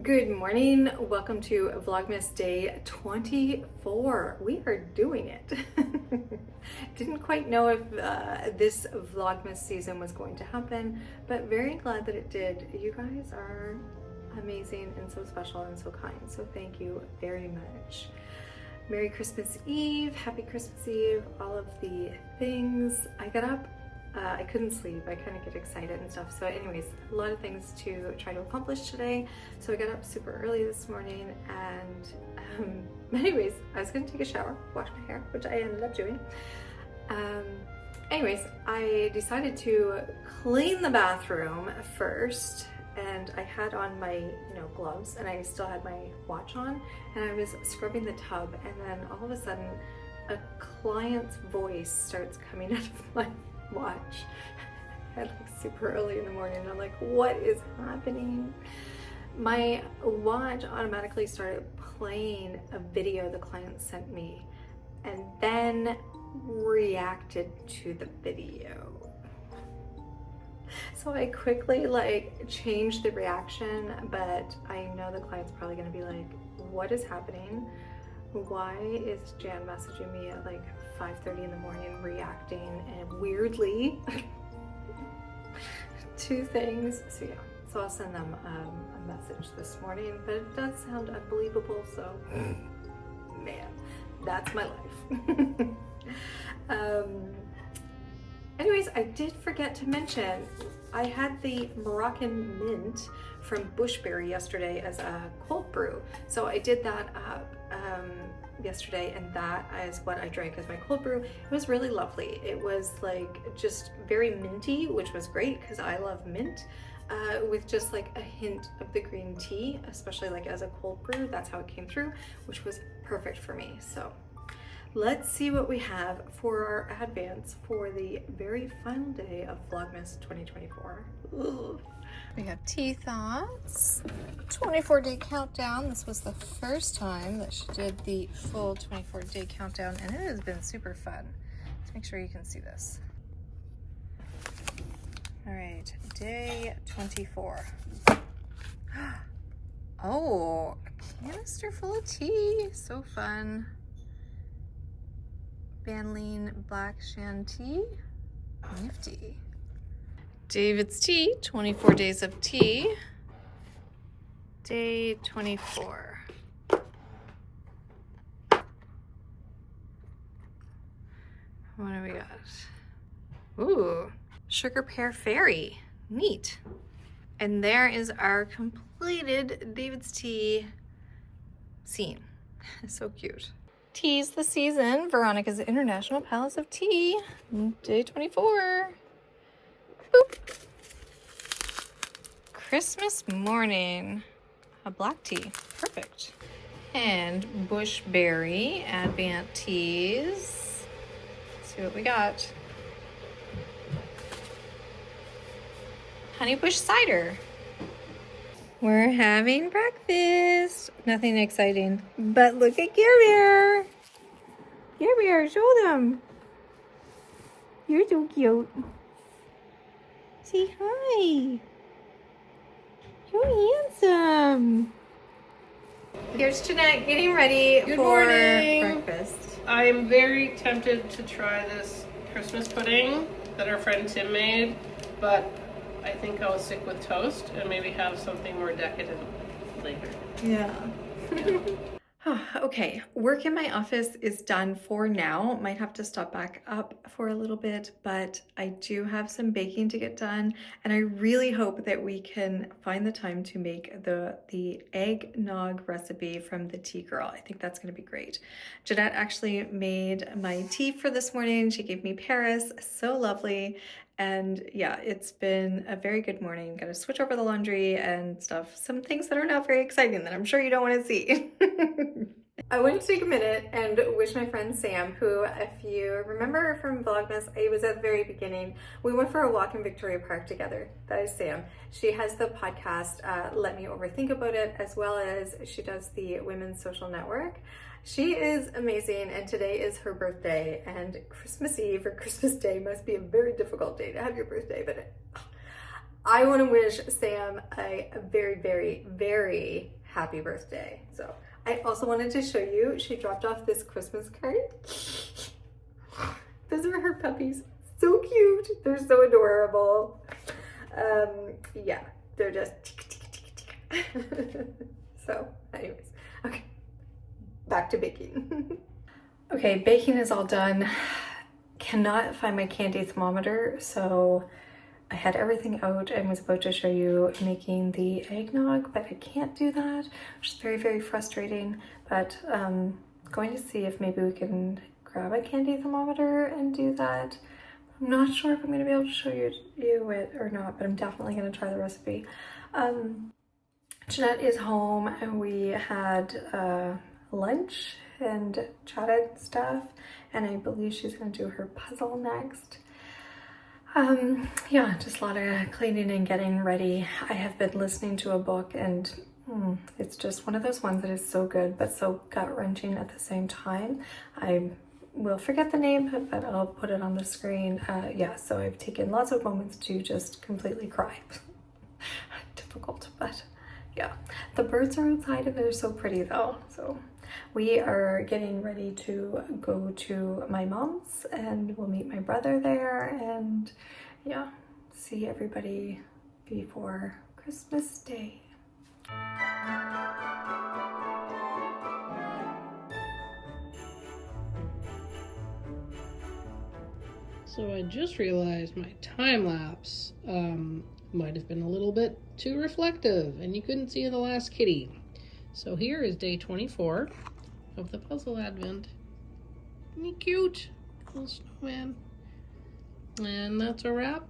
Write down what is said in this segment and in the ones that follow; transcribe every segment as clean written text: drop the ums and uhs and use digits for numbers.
Good morning. Welcome to Vlogmas day 24. We are doing it. Didn't quite know if this Vlogmas season was going to happen, but very glad that it did. You guys are amazing and so special and so kind. So thank you very much. Merry Christmas Eve, Happy Christmas Eve, all of the things. I got up. I couldn't sleep. I kind of get excited and stuff. So anyways, a lot of things to try to accomplish today. So I got up super early this morning and anyways, I was going to take a shower, wash my hair, which I ended up doing. Anyways, I decided to clean the bathroom first, and I had on my, gloves, and I still had my watch on, and I was scrubbing the tub, and then all of a sudden a client's voice starts coming out of my watch at super early in the morning. I'm like, what is happening? My watch automatically started playing a video the client sent me and then reacted to the video. So I quickly changed the reaction, but I know the client's probably gonna be like, what is happening? Why is Jann messaging me at 5:30 in the morning reacting and weirdly to things? So yeah, so I'll send them a message this morning, but it does sound unbelievable, so man, that's my life. Anyways, I did forget to mention I had the Moroccan mint from Bushberry yesterday as a cold brew. So I did that up yesterday, and that is what I drank as my cold brew. It was really lovely. It was just very minty, which was great because I love mint, with just a hint of the green tea, especially as a cold brew. That's how it came through, which was perfect for me. So let's see what we have for our advance for the very final day of Vlogmas 2024. Ugh. We have tea thoughts, 24-day countdown. This was the first time that she did the full 24-day countdown, and it has been super fun. Let's make sure you can see this. All right, day 24. Oh, a canister full of tea, so fun. Banlean Black Shan tea, nifty. David's tea, 24 days of tea. Day 24. What do we got? Ooh, Sugar Pear Fairy, neat. And there is our completed David's tea scene. So cute. Tea's the season, Veronica's International Palace of Tea, day 24. Boop. Christmas morning, a black tea, perfect. And Bushberry Advent teas. Let's see what we got. Honey Bush cider. We're having breakfast. Nothing exciting, but look at Care Bear. Care Bear, show them. You're so cute. Say hi. You're handsome. Here's Jeanette getting ready for breakfast. I am very tempted to try this Christmas pudding that our friend Tim made, but I think I'll stick with toast and maybe have something more decadent later. Yeah. Okay, work in my office is done for now. Might have to stop back up for a little bit, but I do have some baking to get done, and I really hope that we can find the time to make the eggnog recipe from the Tea Girl. I think that's going to be great. Jeanette actually made my tea for this morning. She gave me Paris, so lovely. And yeah, it's been a very good morning. Got to switch over the laundry and stuff. Some things that are not very exciting that I'm sure you don't want to see. I want to take a minute and wish my friend Sam, who, if you remember from Vlogmas, it was at the very beginning, we went for a walk in Victoria Park together. That is Sam. She has the podcast, Let Me Overthink About It, as well as she does the Women's Social Network. She is amazing, and today is her birthday, and Christmas Eve or Christmas Day must be a very difficult day to have your birthday, but I want to wish Sam a very, very, very happy birthday. So I also wanted to show you, she dropped off this Christmas card. Those are her puppies. So cute. They're so adorable. Yeah, they're just so anyways, okay, back to baking. Okay, baking is all done. Cannot find my candy thermometer, so I had everything out and was about to show you making the eggnog, but I can't do that, which is very, very frustrating. But going to see if maybe we can grab a candy thermometer and do that. I'm not sure if I'm going to be able to show you it or not, but I'm definitely going to try the recipe. Jeanette is home and we had lunch and chatted stuff, and I believe she's going to do her puzzle next. Yeah, just a lot of cleaning and getting ready. I have been listening to a book, and it's just one of those ones that is so good but so gut-wrenching at the same time. I will forget the name, but I'll put it on the screen. Yeah, so I've taken lots of moments to just completely cry. Difficult, but yeah. The birds are outside and they're so pretty though. So we are getting ready to go to my mom's and we'll meet my brother there and yeah, see everybody before Christmas Day. So I just realized my time lapse might have been a little bit too reflective and you couldn't see the last kitty. So here is day 24 of the puzzle advent. Isn't he cute? Little snowman. And that's a wrap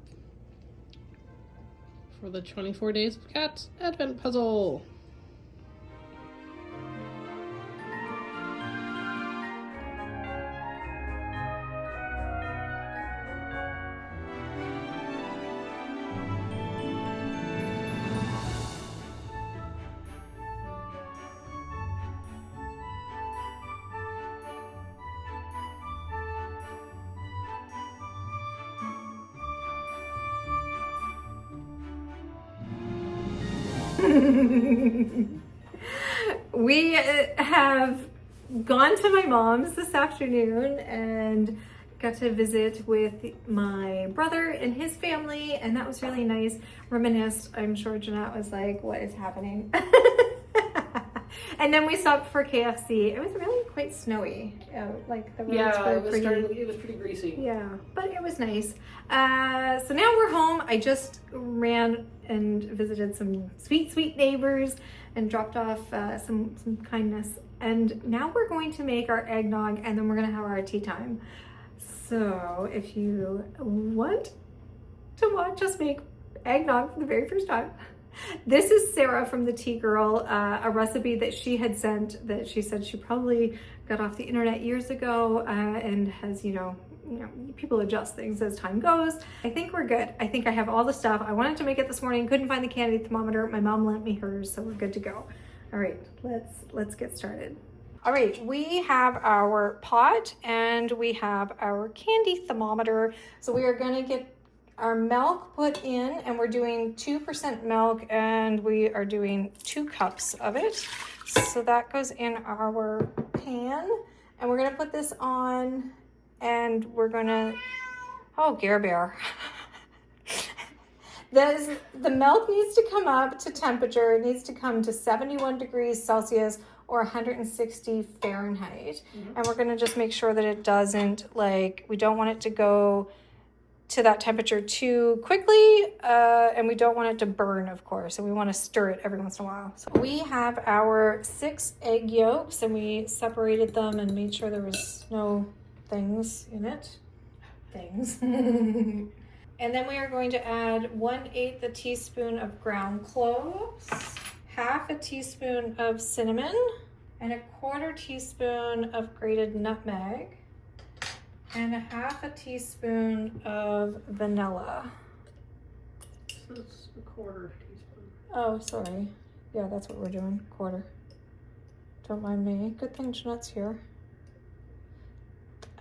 for the 24 Days of Cats advent puzzle. We have gone to my mom's this afternoon and got to visit with my brother and his family, and that was really nice. Reminisced. I'm sure Jeanette was like, what is happening? And then we stopped for KFC. It was really quite snowy. Like the roads were it was pretty greasy. Yeah, but it was nice. So now we're home. I just ran and visited some sweet, sweet neighbors and dropped off some kindness. And now we're going to make our eggnog and then we're gonna have our tea time. So if you want to watch us make eggnog for the very first time, this is Sarah from the Tea Girl, a recipe that she had sent that she said she probably got off the internet years ago and has, you know, people adjust things as time goes. I think we're good. I think I have all the stuff. I wanted to make it this morning, couldn't find the candy thermometer. My mom lent me hers, so we're good to go. All right, let's get started. All right, we have our pot and we have our candy thermometer. So we are gonna get our milk put in, and we're doing 2% milk and we are doing 2 cups of it. So that goes in our pan and we're gonna put this on and we're gonna, oh, Gare Bear. The milk needs to come up to temperature. It needs to come to 71 degrees Celsius or 160 Fahrenheit. And we're gonna just make sure that it doesn't, like, we don't want it to go to that temperature too quickly, and we don't want it to burn, of course, and we want to stir it every once in a while. So we have our 6 egg yolks and we separated them and made sure there was no things in it. And then we are going to add 1/8 a teaspoon of ground cloves, 1/2 teaspoon of cinnamon, and 1/4 teaspoon of grated nutmeg, and 1/2 teaspoon of vanilla. So it's 1/4 teaspoon. Oh, sorry. Yeah, that's what we're doing, 1/4. Don't mind me. Good thing Jeanette's here.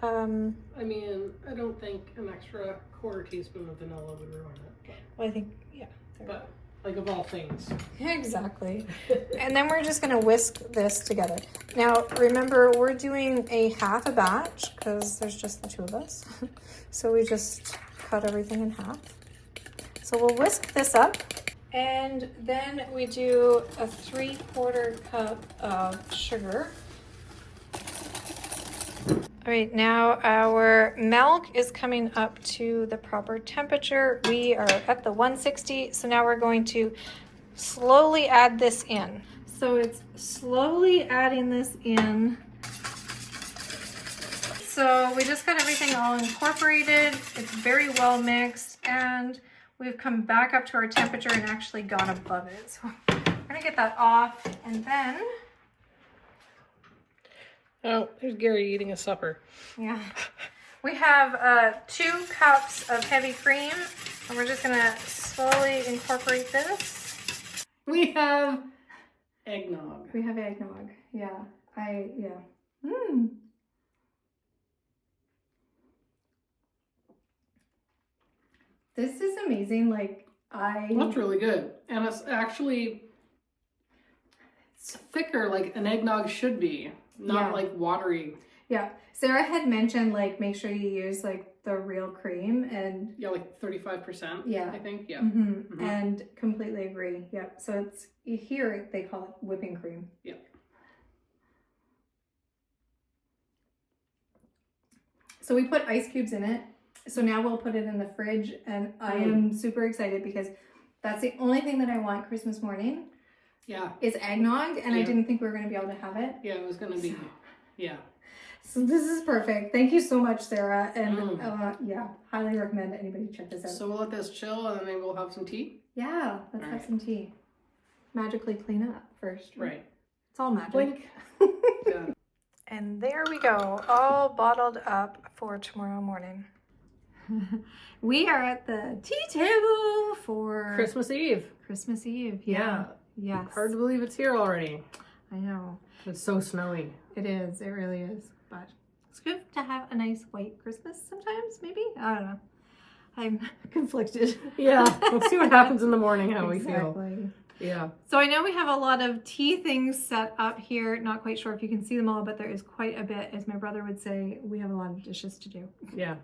I mean, I don't think an extra 1/4 teaspoon of vanilla would ruin it. But. Well, I think, yeah, but like of all things. Exactly. And then we're just gonna whisk this together. Now, remember, we're doing a half a batch because there's just the two of us. So we just cut everything in half. So we'll whisk this up. And then we do a 3/4 cup of sugar. All right, now our milk is coming up to the proper temperature. We are at the 160, so now we're going to slowly add this in. So it's slowly adding this in. So we just got everything all incorporated. It's very well mixed, and we've come back up to our temperature and actually gone above it. So we're gonna get that off, and then oh, there's Gary eating a supper. yeah. We have 2 cups of heavy cream, and we're just gonna slowly incorporate this. We have eggnog. We have eggnog, yeah. This is amazing, like That's really good. And it's actually thicker like an eggnog should be, not like watery. Yeah, Sarah had mentioned like make sure you use like the real cream, and yeah, like 35%. Yeah, I think. Yeah, and completely agree. Yep. So it's here they call it whipping cream. Yeah. So we put ice cubes in it. So now we'll put it in the fridge, and I am super excited because that's the only thing that I want Christmas morning. Yeah. Is eggnog, and I didn't think we were going to be able to have it. Yeah, it was going to be. Yeah. So this is perfect. Thank you so much, Sarah. And yeah, highly recommend anybody check this out. So we'll let this chill, and then maybe we'll have some tea. Yeah, let's have some tea. Magically clean up first. Right. It's all magic. Blink. Yeah. And there we go, all bottled up for tomorrow morning. We are at the tea table for Christmas Eve. Christmas Eve. Yeah. Yes. Hard to believe it's here already. I know. It's so snowy. It is. It really is. But it's good to have a nice white Christmas sometimes, maybe. I don't know. I'm conflicted. Yeah. We'll see what happens in the morning, how we feel. Yeah. So I know we have a lot of tea things set up here. Not quite sure if you can see them all, but there is quite a bit. As my brother would say, we have a lot of dishes to do. Yeah.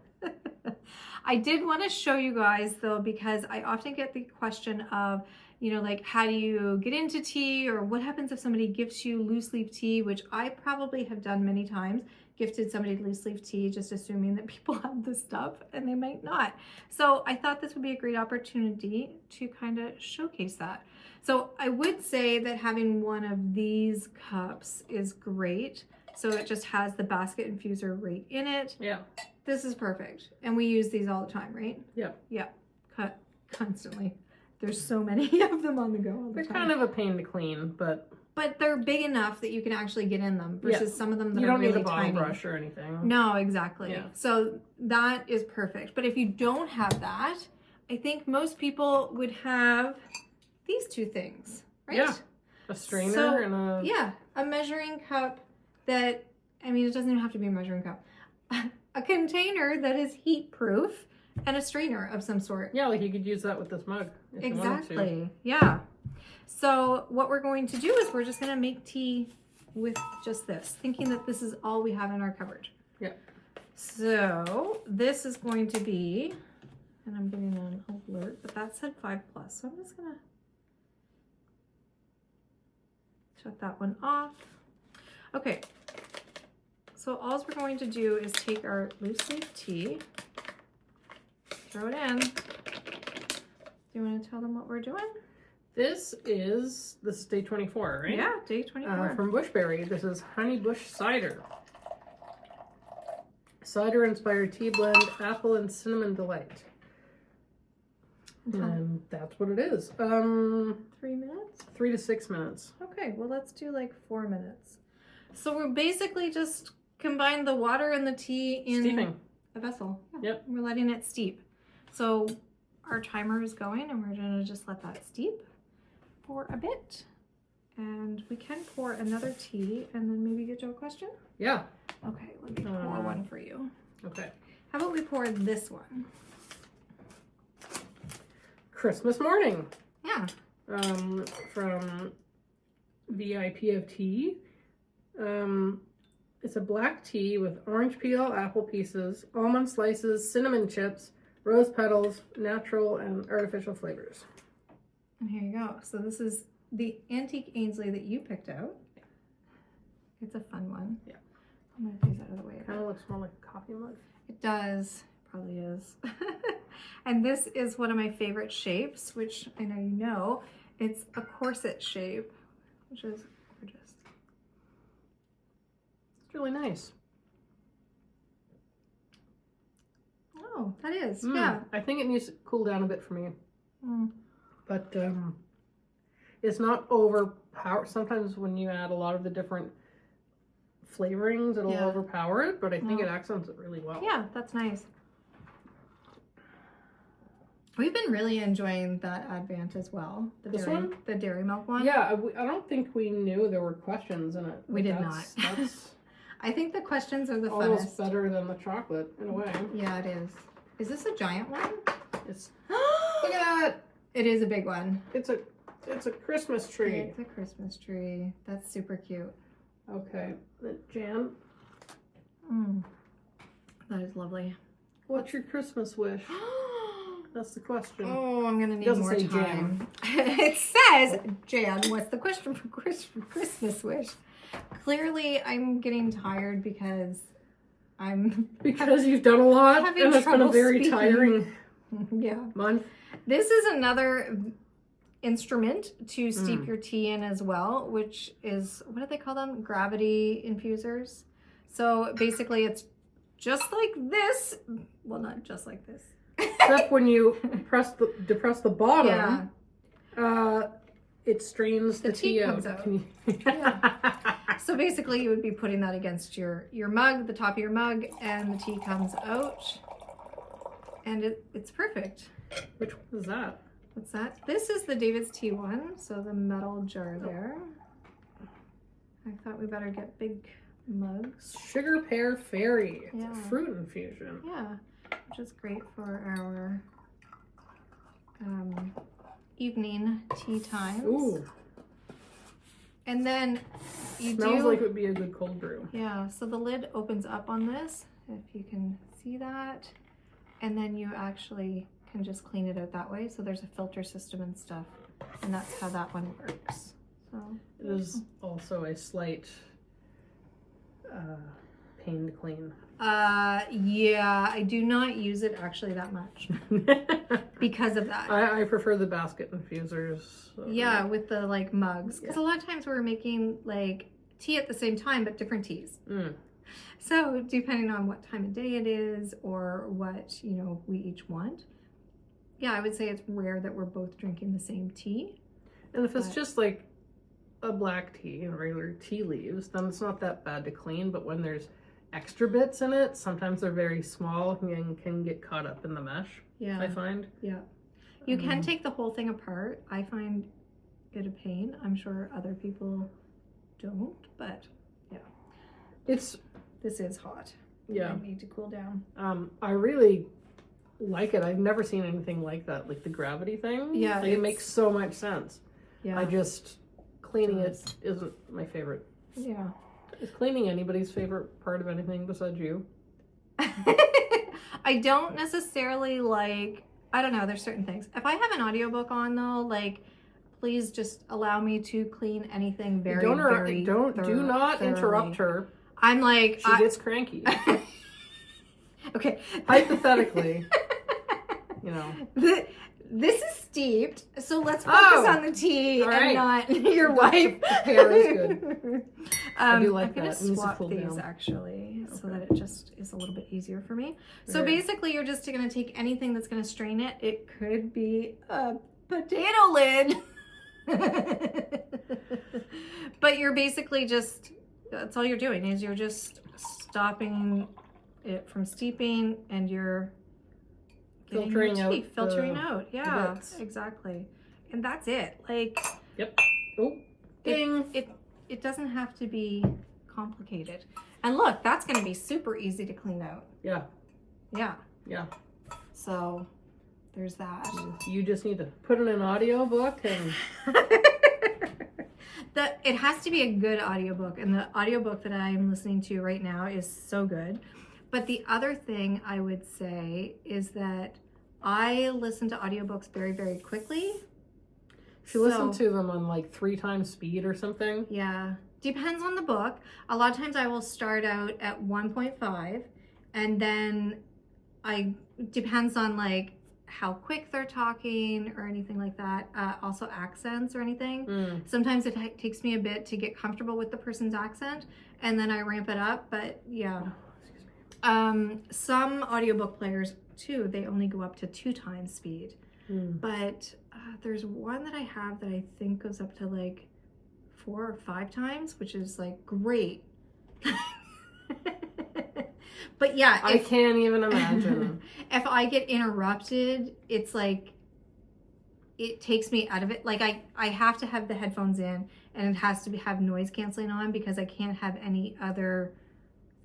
I did want to show you guys though, because I often get the question of, you know, like, how do you get into tea, or what happens if somebody gifts you loose leaf tea, which I probably have done many times, gifted somebody loose leaf tea, just assuming that people have the stuff, and they might not. So I thought this would be a great opportunity to kind of showcase that. So I would say that having one of these cups is great. So it just has the basket infuser right in it. Yeah. This is perfect. And we use these all the time, right? Yeah. Yeah. Cut constantly. There's so many of them on the go all the They're time. kind of a pain to clean, but they're big enough that you can actually get in them versus some of them that you are don't really need a bottle tiny. brush or anything. No, exactly. Yeah. So that is perfect. But if you don't have that, I think most people would have these two things, right? Yeah. A strainer and a... Yeah, a measuring cup that, I mean, it doesn't even have to be a measuring cup. A container that is heat proof, and a strainer of some sort. Yeah, like you could use that with this mug. If you wanted to. Exactly. Yeah. So what we're going to do is we're just going to make tea with just this, thinking that this is all we have in our cupboard. Yeah. So this is going to be, and I'm getting an alert, but that said 5+. So I'm just going to shut that one off. Okay. So all we're going to do is take our loose leaf tea, throw it in. Do you want to tell them what we're doing? This is day 24, right? Yeah, day 24. From Bushberry. This is Honey Bush Cider. Cider-inspired tea blend, apple and cinnamon delight. And that's what it is. 3 minutes? 3 to 6 minutes. Okay, well let's do like 4 minutes. So we're basically just combine the water and the tea in Steeping. a vessel. Yeah. Yep. We're letting it steep. So our timer is going, and we're gonna just let that steep for a bit. And we can pour another tea and then maybe get to a question? Yeah. Okay, let me pour one for you. Okay. How about we pour this one? Christmas morning. Yeah. From VIP of Tea. It's a black tea with orange peel, apple pieces, almond slices, cinnamon chips, rose petals, natural and artificial flavors. And here you go. So this is the Antique Ainsley that you picked out. It's a fun one. Yeah. I'm going to these out of the way. Kind of looks more like a coffee mug. It does. Probably is. And this is one of my favorite shapes, which I know you know. It's a corset shape, which is gorgeous. It's really nice. Oh, that is. Yeah. I think it needs to cool down a bit for me. But it's not overpowered. Sometimes when you add a lot of the different flavorings, it'll overpower it, but I think it accents it really well. Yeah, that's nice. We've been really enjoying that Advent as well. This one? The dairy milk one. Yeah, I don't think we knew there were questions in it. We did not. That's I think the questions are the almost funnest. better than the chocolate in a way. Yeah, it is. Is this a giant one? It's look at that. It is a big one. It's a Christmas tree. It's a Christmas tree. That's super cute. Okay, Jan, That is lovely. what's your Christmas wish? That's the question. Oh, I'm gonna need Doesn't more say time. It says, Jan, what's the question for Christmas wish? Clearly, I'm getting tired because Because you've done a lot having and it's been a trouble very speaking. tiring Yeah. month. This is another instrument to steep your tea in as well, which is, what do they call them? Gravity infusers. So basically it's just like this. Well, not just like this. Except when you depress the bottom, it strains the tea comes out. out. So basically you would be putting that against your mug, the top of your mug, and the tea comes out. And it's perfect. Which one is that? What's that? This is the David's Tea one, so the metal jar there. I thought we better get big mugs. Sugar Pear Fairy. It's Yeah. a fruit infusion. Yeah, which is great for our evening tea times. Ooh. And then you Smells like it would be a good cold brew. Yeah, so the lid opens up on this, if you can see that. And then you actually can just clean it out that way. So there's a filter system and stuff. And that's how that one works. So It is also a slight pain to clean. yeah, I do not use it actually that much because of that. I prefer the basket infusers. Yeah, with the like mugs. Because a lot of times we're making like tea at the same time, but different teas. So depending on what time of day it is or what, you know, we each want. Yeah, I would say it's rare that we're both drinking the same tea. And if it's just like a black tea and regular tea leaves, then it's not that bad to clean. But when there's extra bits in it, sometimes they're very small and can get caught up in the mesh. Yeah. I find. Yeah. You can take the whole thing apart. I find it a pain. I'm sure other people don't, but yeah. This is hot. Yeah. I need to cool down. I really like it. I've never seen anything like that, like the gravity thing. Yeah, Like, it makes so much sense. Yeah. I just, cleaning it isn't my favorite. Yeah. Is cleaning anybody's favorite part of anything besides you? I don't necessarily like, I don't know, there's certain things. If I have an audiobook on though, like, please just allow me to clean anything very, do not thoroughly. interrupt her. I'm like, She gets cranky. Okay. Hypothetically, you know. This is steeped, so let's focus on the tea and not your wife. The pear is good. I do like I'm gonna that. It needs to swap cool these down. actually, so that it just is a little bit easier for me. So basically, you're just gonna take anything that's gonna strain it. It could be a potato lid, but you're basically just, that's all you're doing is you're just stopping it from steeping, and you're Filtering out. Yeah, exactly. And that's it. Like, yep. Oh, ding. It doesn't have to be complicated. And look, that's going to be super easy to clean out. Yeah. Yeah. Yeah. So there's that. You just need to put in an audiobook and It has to be a good audiobook, and the audiobook that I'm listening to right now is so good. But the other thing I would say is that I listen to audiobooks very, very quickly. she listened to them on like 3 times speed or something. Yeah. Depends on the book. A lot of times I will start out at 1.5 and then depends on like how quick they're talking or anything like that. Also accents or anything. Sometimes it takes me a bit to get comfortable with the person's accent and then I ramp it up. But yeah. Some audiobook players too, they only go up to 2 times speed. But there's one that I have that I think goes up to like 4 or 5 times, which is like great. But yeah, I can't even imagine. If I get interrupted, it's like it takes me out of it. Like I have to have the headphones in and it has to have noise canceling on because I can't have any other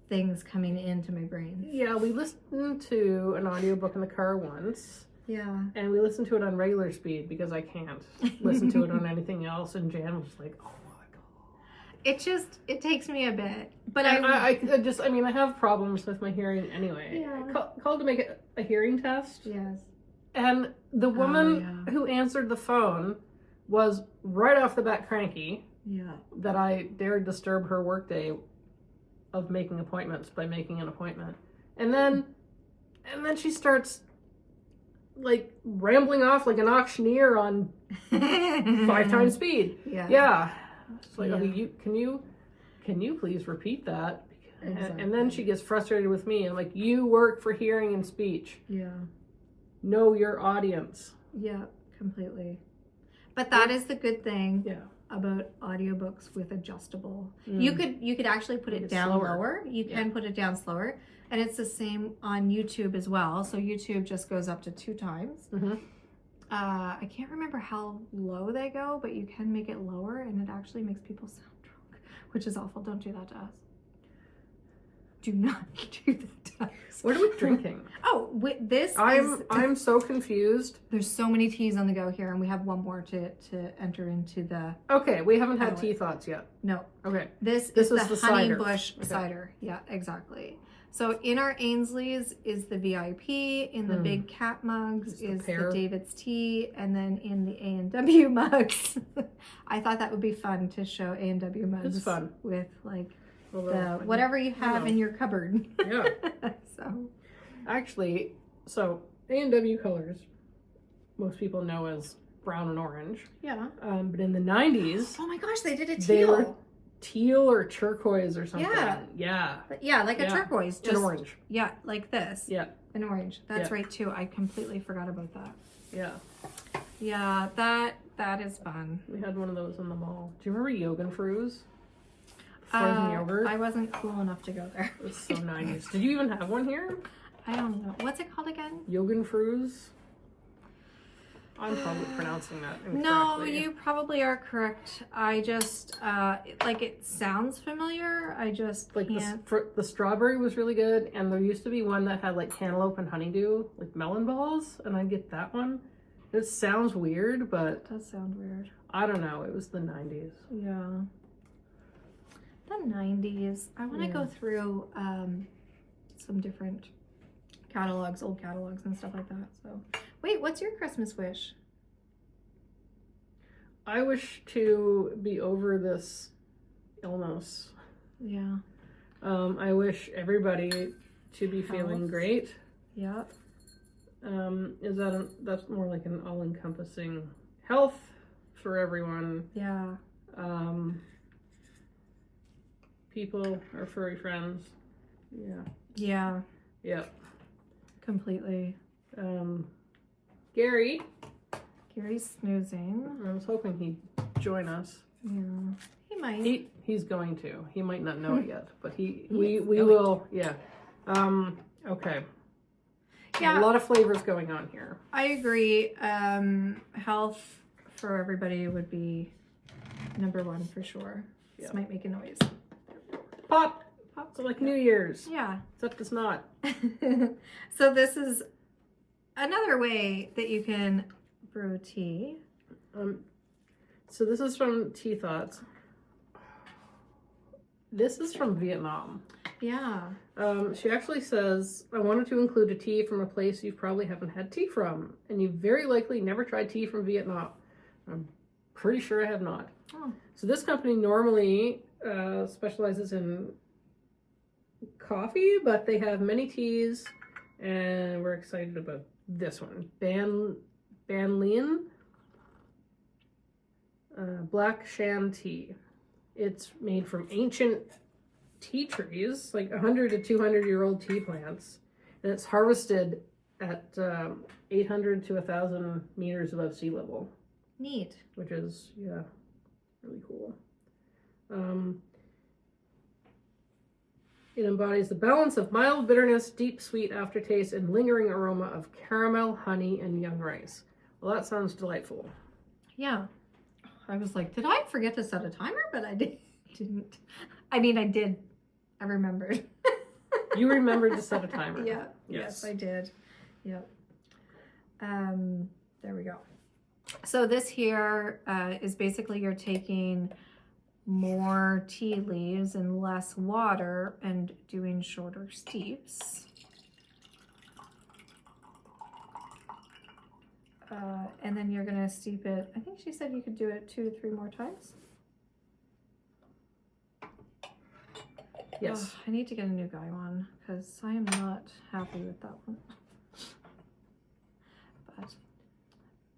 things coming into my brain. Yeah, we listened to an audiobook in the car once. Yeah. And we listened to it on regular speed because I can't listen to it on anything else. And Jan was like, oh my God. It takes me a bit. But I have problems with my hearing anyway. Yeah. I called to make a hearing test. Yes. And the woman who answered the phone was right off the bat cranky. Yeah. That I dared disturb her workday of making appointments by making an appointment. And then she starts like rambling off like an auctioneer on 5 times speed. Yeah. Yeah. It's like, okay, can you please repeat that? Exactly. And then she gets frustrated with me and like, you work for hearing and speech. Yeah. Know your audience. Yeah, completely. But that is the good thing. Yeah. About audiobooks with adjustable. You could actually put it down lower. You can put it down slower. And it's the same on YouTube as well. So YouTube just goes up to 2 times. I can't remember how low they go, but you can make it lower and it actually makes people sound drunk, which is awful. Don't do that to us. Do not do that to us. What are we drinking? I'm so confused. There's so many teas on the go here, and we have one more to enter into the. Okay, we haven't had tea thoughts yet. No. Okay. This is the honey cider. bush cider. Yeah, exactly. So in our Ainsley's is the VIP, in the big cat mugs is the David's tea, and then in the A&W mugs, I thought that would be fun to show A&W mugs. It's fun. With like whatever you have in your cupboard. Yeah. So. Actually, A&W colors, most people know as brown and orange. Yeah. But in the 90s... Oh my gosh, they did a teal. They were teal or turquoise or something. Yeah. Yeah, like a turquoise. Just, an orange. Yeah, like this. Yeah. An orange. That's right, too. I completely forgot about that. Yeah. Yeah, that is fun. We had one of those in the mall. Do you remember Yogen frozen yogurt? I wasn't cool enough to go there. It was so 90s. Did you even have one here? I don't know. What's it called again? Yogen Fruz. I'm probably pronouncing that incorrectly. No, you probably are correct. I just, it sounds familiar. I just can't. The strawberry was really good, and there used to be one that had like cantaloupe and honeydew, like melon balls, and I'd get that one. It sounds weird, but... It does sound weird. I don't know. It was the 90s. Yeah. The 90s. I want to go through some different catalogs, old catalogs and stuff like that. So, wait, what's your Christmas wish? I wish to be over this illness. Yeah. I wish everybody to be feeling great. Yep. That's more like an all-encompassing health for everyone. Yeah. People, our furry friends. Yeah. Yeah. Yep. Completely. Gary's snoozing. I was hoping he'd join us. Yeah. He might. He's going to. He might not know it yet, but we will. Yeah. Okay. Yeah. A lot of flavors going on here. I agree. Health for everybody would be number 1 for sure. Yeah. This might make a noise. Pop. So like New Year's. Yeah. Except it's not. So this is another way that you can brew tea. So this is from Tea Thoughts. This is from Vietnam. Yeah. She actually says, I wanted to include a tea from a place you probably haven't had tea from, and you very likely never tried tea from Vietnam. I'm pretty sure I have not. Oh. So this company normally specializes in coffee, but they have many teas, and we're excited about this one. Ban Lean Black Shan Tea. It's made from ancient tea trees, like 100 to 200-year-old tea plants, and it's harvested at 800 to 1,000 meters above sea level. Neat. Which is, yeah, really cool. It embodies the balance of mild bitterness, deep sweet aftertaste, and lingering aroma of caramel, honey, and young rice. Well, that sounds delightful. Yeah. I was like, did I forget to set a timer? But I didn't. I mean, I did. I remembered. You remembered to set a timer. Yeah. Yes, I did. Yep. There we go. So this here is basically you're taking more tea leaves and less water and doing shorter steeps. And then you're gonna steep it. I think she said you could do it 2 to 3 more times. Yes. Oh, I need to get a new guy one because I am not happy with that one. But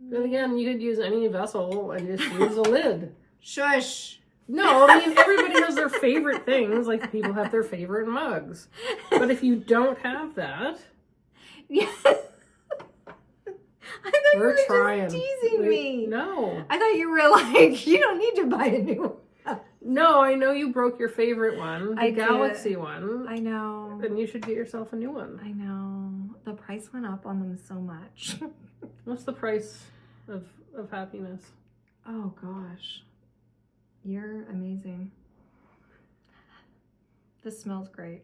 Then again, you could use any vessel and just use a lid. shush. No, I mean, everybody has their favorite things, like people have their favorite mugs. But if you don't have that... Yeah. I thought We're you were trying. just teasing me. No. I thought you were like, you don't need to buy a new one. No, I know you broke your favorite one, the I did. Galaxy one. I know. Then you should get yourself a new one. I know. The price went up on them so much. What's the price of happiness? Oh gosh. You're amazing. This smells great.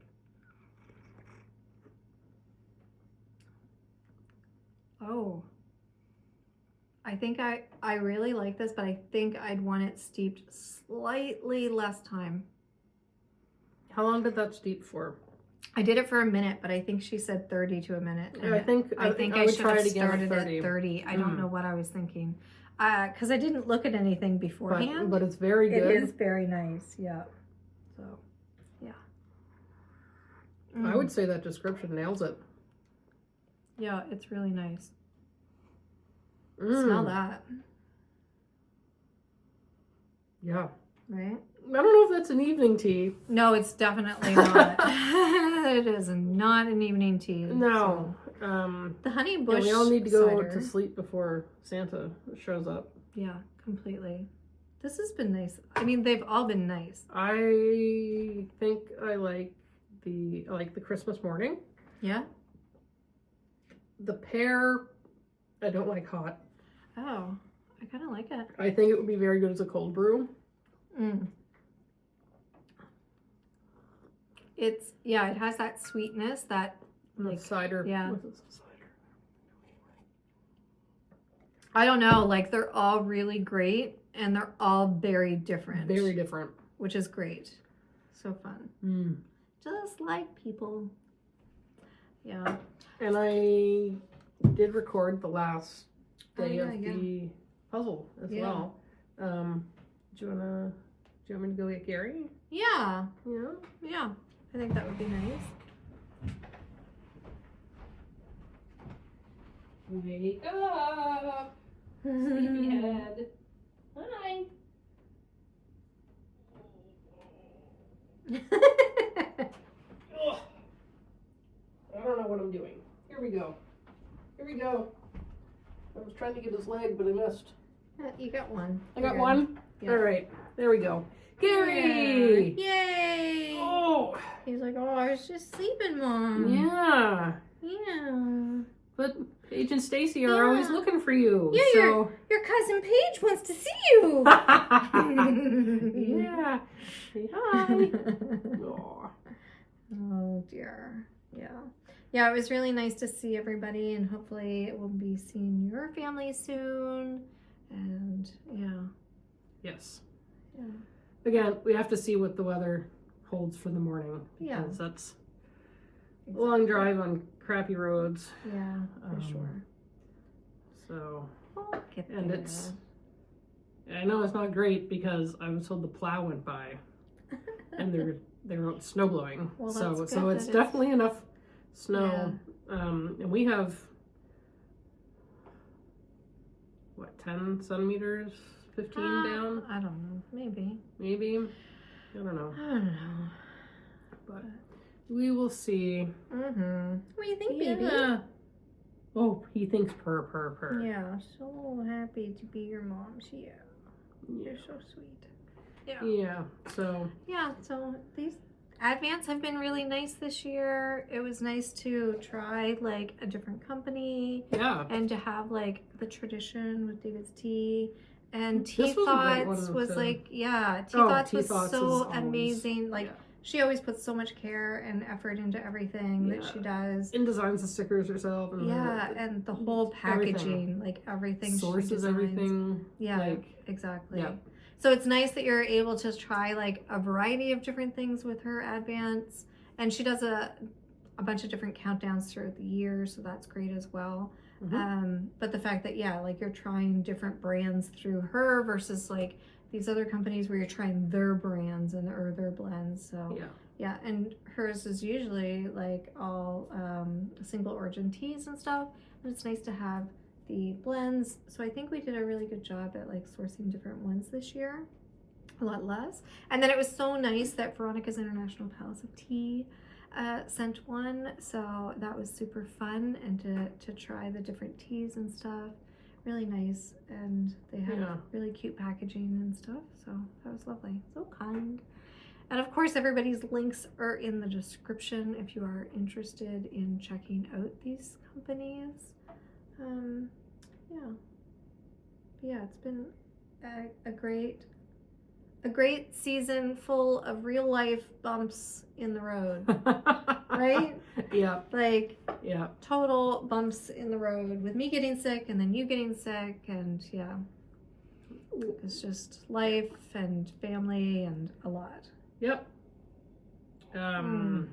Oh. I think I really like this, but I think I'd want it steeped slightly less time. How long did that steep for? I did it for a minute, but I think she said 30 to a minute. Yeah, I think I would should try have it again started at 30. at 30. I don't know what I was thinking. Because I didn't look at anything beforehand. But it's very good. It is very nice, yeah. So, yeah. I would say that description nails it. Yeah, it's really nice. Smell that. Yeah. Right? I don't know if that's an evening tea. No, it's definitely not. It is not an evening tea. No. So. The honey bush we all need to go cider. to sleep before Santa shows up. Yeah, completely. This has been nice. I mean, they've all been nice. I think I like the Christmas morning. Yeah? The pear, I don't like hot. Oh, I kind of like it. I think it would be very good as a cold brew. It's, yeah, it has that sweetness, that like cider. Yeah. What's it, cider? I don't know, like they're all really great and they're all very different. Very different. Which is great. So fun. Just like people. Yeah. And I did record the last day of yeah. the puzzle as well. Do you want me to go get Gary? Yeah. Yeah. Yeah. I think that would be nice. Wake up, sleepyhead. Hi. I don't know what I'm doing. Here we go. Here we go. I was trying to get his leg, but I missed. You got one. I got one? Yeah. All right. There we go. Gary! Yay! Oh! He's like, oh, I was just sleeping, Mom. Yeah. Yeah. But Paige and Stacy are always looking for you. Yeah, so... your cousin Paige wants to see you. Yeah. Say hi. Aw. Oh, dear. Yeah. Yeah, it was really nice to see everybody, and hopefully we'll be seeing your family soon. And yeah. Yes. Yeah. Again, we have to see what the weather holds for the morning, because that's a long drive on crappy roads. Yeah, for sure. So, We'll get there. and I know it's not great because I was told the plow went by, and they're snow blowing. Well, so it's definitely enough snow. Yeah. And we have what, 10 centimeters, 15 down? I don't know. Maybe. I don't know. I don't know. But we will see. Mm-hmm. What do you think, baby? Oh, he thinks purr. Yeah, so happy to be your mom. Yeah. You're so sweet. Yeah. So these advents have been really nice this year. It was nice to try like a different company. Yeah. And to have like the tradition with David's tea. And Tea This was a great one Thoughts of was the- like, Tea Oh, Thoughts Tea was Thoughts so is always- amazing. Like, yeah. she always puts so much care and effort into everything that she does. And designs the stickers herself. And and the whole packaging, everything. like everything Sources she designs. everything. Yeah, like, exactly. yeah. So it's nice that you're able to try like a variety of different things with her advents. And she does a bunch of different countdowns throughout the year, so that's great as well. Mm-hmm. But the fact that like you're trying different brands through her versus like these other companies where you're trying their brands or their blends. So yeah, and hers is usually like all single origin teas and stuff. And it's nice to have the blends. So I think we did a really good job at like sourcing different ones this year. A lot less. And then it was so nice that Veronica's International Palace of Tea sent one, so that was super fun, and to try the different teas and stuff, really nice, and they had really cute packaging and stuff, so that was lovely. So kind. And of course everybody's links are in the description if you are interested in checking out these companies. It's been a great season full of real life bumps in the road, right? Yeah. Like, total bumps in the road with me getting sick and then you getting sick, and it's just life and family and a lot. Yep. But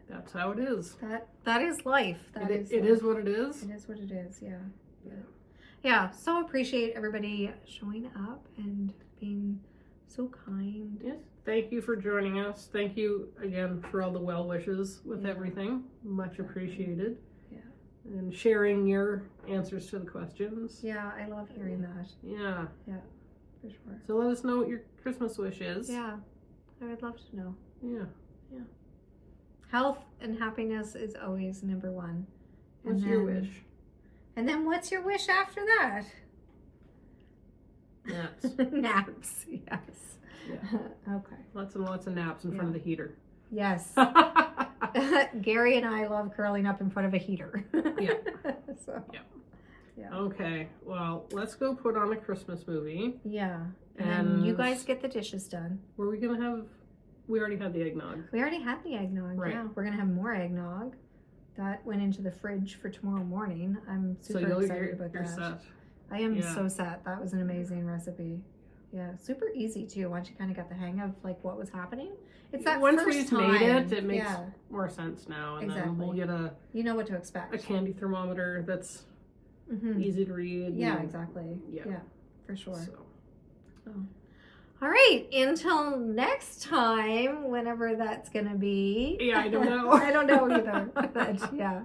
that's how it is. That is life. It is what it is. It is what it is. Yeah, so appreciate everybody showing up and being so kind. Yes, thank you for joining us. Thank you again for all the well wishes with everything. Much appreciated. Yeah. And sharing your answers to the questions. Yeah, I love hearing that. Yeah. Yeah, for sure. So let us know what your Christmas wish is. Yeah, I would love to know. Yeah. Health and happiness is always number one. What's your wish? And then what's your wish after that? Naps. Naps, yes. Yeah. Okay. Lots and lots of naps in front of the heater. Yes. Gary and I love curling up in front of a heater. Okay, well, let's go put on a Christmas movie. Yeah. And you guys get the dishes done. Were we going to have... We already had the eggnog. We already had the eggnog, yeah. We're going to have more eggnog. That went into the fridge for tomorrow morning. I'm super excited about that. Set. I am so set. That was an amazing recipe. Yeah, super easy too. Once you kind of got the hang of like what was happening, it's that once first we've time. made it, it makes more sense now. And then we'll get you know what to expect. A candy thermometer that's easy to read. Yeah, exactly. Yeah, for sure. So. All right, until next time, whenever that's gonna be. Yeah, I don't know. I don't know either. But yeah.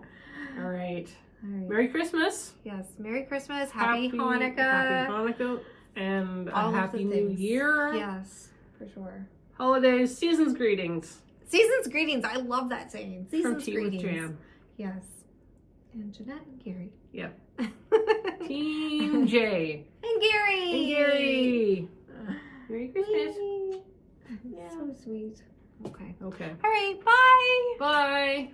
All right. Merry Christmas. Yes, Merry Christmas. Happy Hanukkah. Happy Hanukkah. And a Happy New Year. Yes, for sure. Holidays, season's greetings. Season's greetings. I love that saying. Season's From greetings. Tea with Jann. Yes. And Jeanette and Gary. Yep. Team J. And Gary. And Gary. Merry Christmas. Yeah. So sweet. Okay. Okay. All right. Bye. Bye.